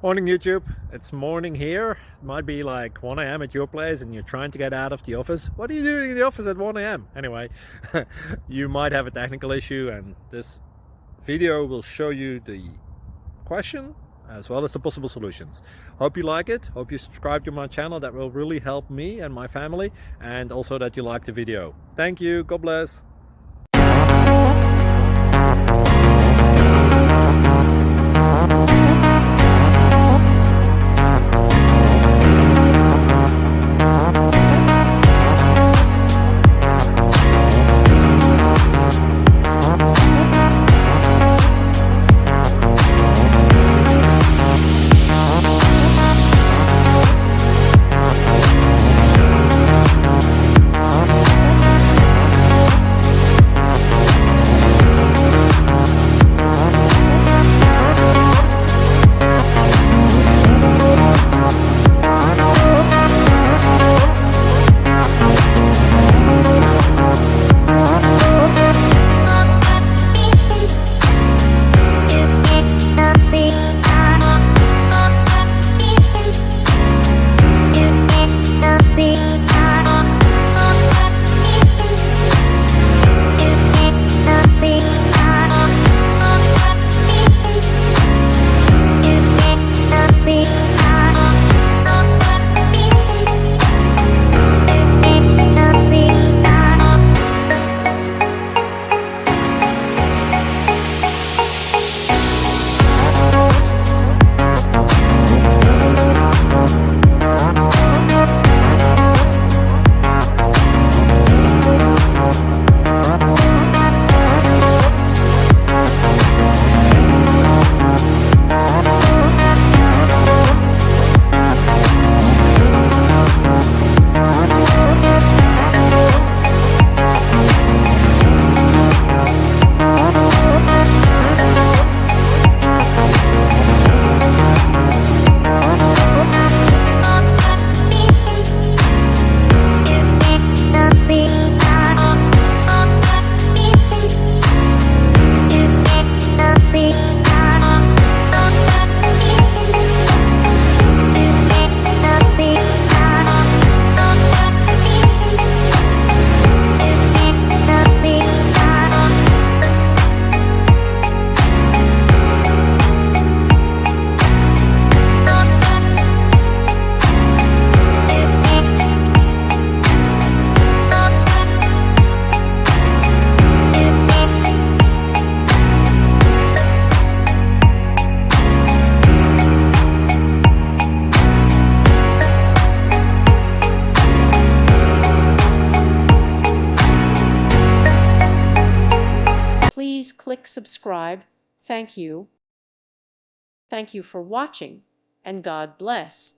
Morning YouTube, it's morning here. It might be like 1 a.m. at your place and you're trying to get out of the office. What are you doing in the office at 1 a.m.? Anyway, you might have a technical issue and this video will show you the question as well as the possible solutions. Hope you like it, hope you subscribe to my channel. That will really help me and my family, and also that you like the video. Thank you, God bless. Please click subscribe. Thank you. Thank you for watching, and God bless.